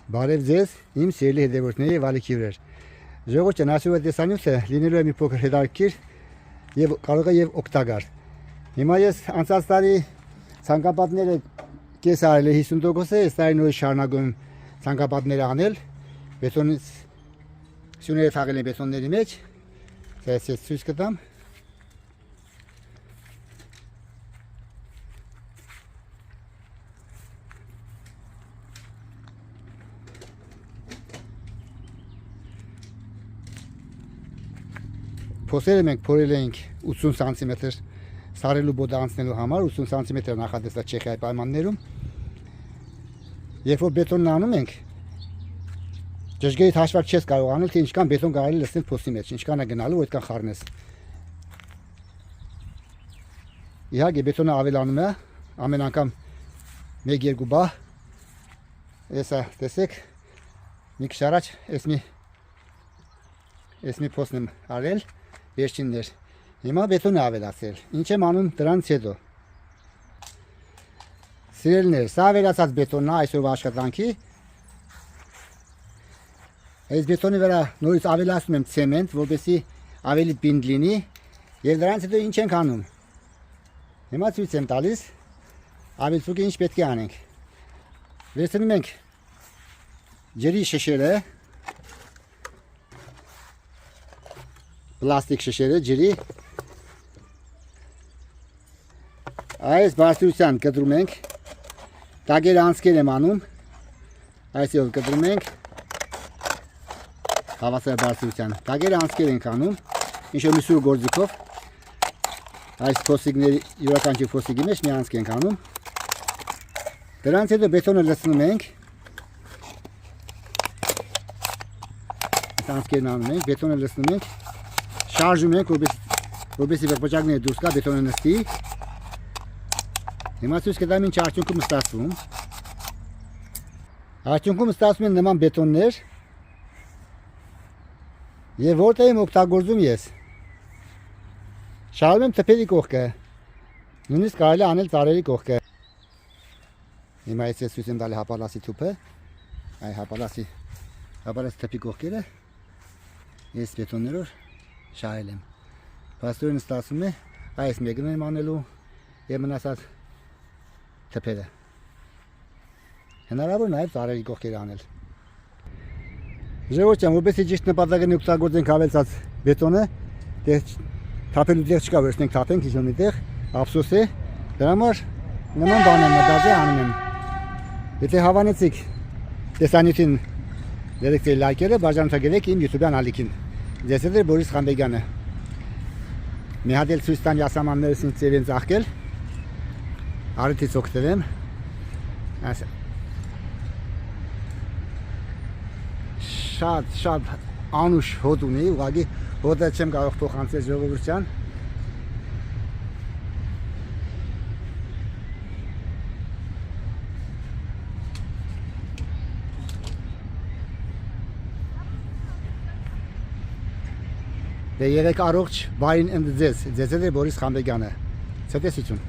Բարև ձեզ, իմ սիրելի հետևորդների եւ ալիքի վրեր։ Ժողովուրդ ջան, այսօր տեսանյութը լինելու է մի փոքր հետաքրքիր եւ կարող է եւ օգտակար։ Հիմա ես անցած տարի ցանկապատները կես արել 50%, այս տարի նորից շարունակում ցանկապատները անել, բետոնից սյուները թաղել են բետոնների մեջ։ Դա ես ցույց կտամ։ Փոսերը մենք փորել ենք 80 սանտիմետր սարելու բոդը անցնելու համար, 80 սանտիմետր նախատեսած Չեխիայի պայմաններում։ Երբ որ բետոնն անում ենք, ճշգրիտ հաշվարկ չես կարող անել, թե ինչքան բետոն կարելի լցնել փոսի մեջ, ինչքան է գնալու, այդքան խառնես։ Իհարկե բետոնը ավելանում է, ամեն անգամ 1-2 բահ։ Էսա տեսեք, մի քիչ առաջ էս մի փոսն եմ արել։ Վերջիններ։ Հիմա բետոնը ավելացել։ Ինչ եմ անում դրանից հետո։ Սիրելիներ, սա ավելացած բետոնն է այսօրվա աշխատանքի։ Այս բետոնի վրա նորից ավելացնում եմ ցեմենտ, որպեսզի ավելի պինդ լինի, եւ դրանից հետո ինչ ենք անում։ Հիմա ցույց եմ տալիս ավելցուկը ինչ պետք է անենք։ Վերցնում ենք ջրի շշերը, պլաստիկ շշերը, ջրի, այս բարձրության կտրում ենք, տակերը անցքեր եմ անում, այսով կտրում ենք, հավասար բարձրության, տակերը անցքեր ենք անում, ինչ-որ մի սուր գործիքով, այս փոսիկների, յուրաքանչյուր փոսիկի մեջ մի անցք ենք անում, դրանից հետո բետոնը լցնում ենք, այս անցքերն անում ենք, բետոնը լցնում ենք, շարժում ենք, որպեսզի վերբջակները դուրս գա, բետոնը նստի։ Հիմա ցույց կտամ ինչ արդյունքում ստացվում։ Արդյունքում ստացվում են նման բետոններ, եւ որտեղ եմ օգտագործում ես։ Շարում եմ թփերի կողքը, նույնիսկ կարելի է անել ծառերի կողքը։ Հիմա ես ցույց եմ տալի հապալասի թուփը, այ հապալասի թփի կողքերը, ես բետոններով շահել եմ։ Պաստորեն ստացվում է, այս մեկն եմ անելու եւ մնացած թփերը։ Հնարավոր նաեւ ծառերի կողքեր անել։ Ժողովուրդ ջան, որպեսզի ճիշտ նպատակին օգտագործենք ավելացած բետոնը, թափելու տեղ չկա, վերցնենք թափենք ինչ-որ մի տեղ, ափսոս է, դրա համար նման բան եմ մտածել անում եմ։ Եթե հավանեցիք տեսանյութին դերեք լայքերը, բաժանորդագրեք իմ YouTube-յան ալիքին։ Ձեզ հետ է Բորիս Խանբեգյանը։ Մի հատ էլ ցույց տամ յասամաններս ինձ ծեր են ծաղկել։ Արիթից օգտվեմ։ Շատ անուշ հոտ ունի, ուղղակի հոտը չեմ կարող փոխանցել ժողովրդյան։ Դե երեք առողջ բային ընդ ձեզ հետ է Բորիս Խանբեգյանը։ Ցտեսություն։